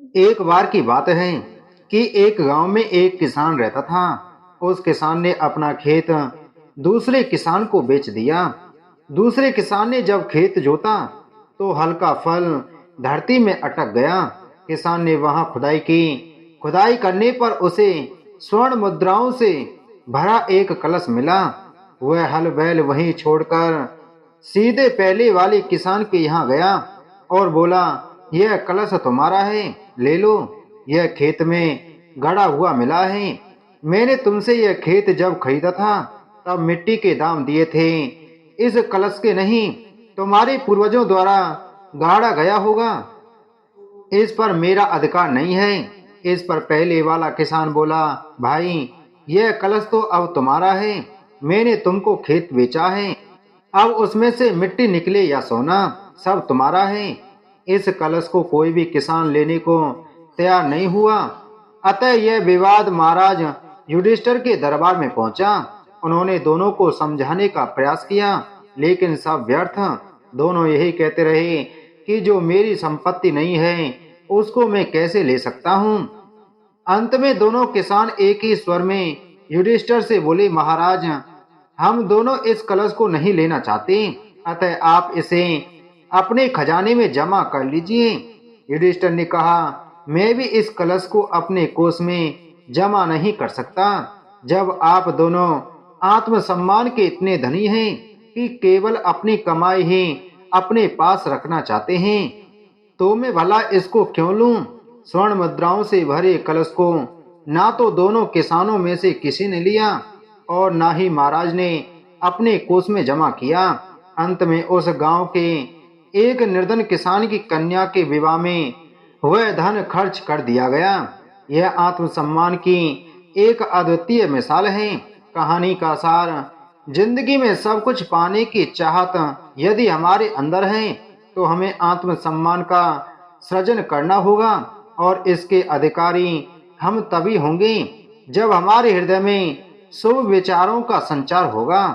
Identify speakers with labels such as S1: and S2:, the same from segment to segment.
S1: एक बार की बात है कि एक गांव में एक किसान रहता था। उस किसान ने अपना खेत दूसरे किसान को बेच दिया। दूसरे किसान ने जब खेत जोता तो हल्का फल धरती में अटक गया। किसान ने वहां खुदाई की। खुदाई करने पर उसे स्वर्ण मुद्राओं से भरा एक कलश मिला। वह हल बैल वहीं छोड़कर सीधे पहले वाले किसान के यहाँ गया और बोला, यह कलश तुम्हारा है, ले लो। यह खेत में गड़ा हुआ मिला है। मैंने तुमसे यह खेत जब खरीदा था तब मिट्टी के दाम दिए थे, इस कलश के नहीं। तुम्हारे पूर्वजों द्वारा गाड़ा गया होगा, इस पर मेरा अधिकार नहीं है। इस पर पहले वाला किसान बोला, भाई यह कलश तो अब तुम्हारा है। मैंने तुमको खेत बेचा है, अब उसमें से मिट्टी निकले या सोना सब तुम्हारा है। इस कलश को कोई भी किसान लेने को तैयार नहीं हुआ। अतः यह विवाद महाराज युधिष्ठिर के दरबार में पहुंचा। उन्होंने दोनों को समझाने का प्रयास किया, लेकिन सब व्यर्थ। दोनों यही कहते रहे कि जो मेरी संपत्ति नहीं है उसको मैं कैसे ले सकता हूँ। अंत में दोनों किसान एक ही स्वर में युधिष्ठिर से बोले, महाराज हम दोनों इस कलश को नहीं लेना चाहते, अतः आप इसे अपने खजाने में जमा कर लीजिए। युधिष्ठिर ने कहा, मैं भी इस कलश को अपने कोष में जमा नहीं कर सकता। जब आप दोनों आत्मसम्मान के इतने धनी हैं कि केवल अपनी कमाई ही अपने पास रखना चाहते हैं, तो मैं भला इसको क्यों लूं। स्वर्ण मुद्राओं से भरे कलश को ना तो दोनों किसानों में से किसी ने लिया और ना ही महाराज ने अपने कोष में जमा किया। अंत में उस गांव के एक निर्धन किसान की कन्या के विवाह में वह धन खर्च कर दिया गया। यह आत्मसम्मान की एक अद्वितीय मिसाल है। कहानी का सार, जिंदगी में सब कुछ पाने की चाहत यदि हमारे अंदर है तो हमें आत्मसम्मान का सृजन करना होगा और इसके अधिकारी हम तभी होंगे जब हमारे हृदय में शुभ विचारों का संचार होगा।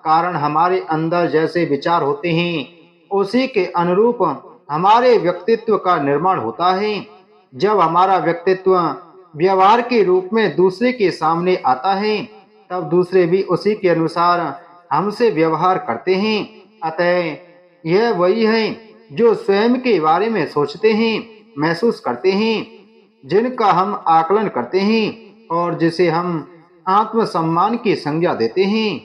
S1: कारण हमारे अंदर जैसे विचार होते हैं उसी के अनुरूप हमारे व्यक्तित्व का निर्माण होता है। जब हमारा व्यक्तित्व व्यवहार के रूप में दूसरे के सामने आता है तब दूसरे भी उसी के अनुसार हमसे व्यवहार करते हैं। अतः यह वही है जो स्वयं के बारे में सोचते हैं, महसूस करते हैं, जिनका हम आकलन करते हैं और जिसे हम आत्मसम्मान की संज्ञा देते हैं।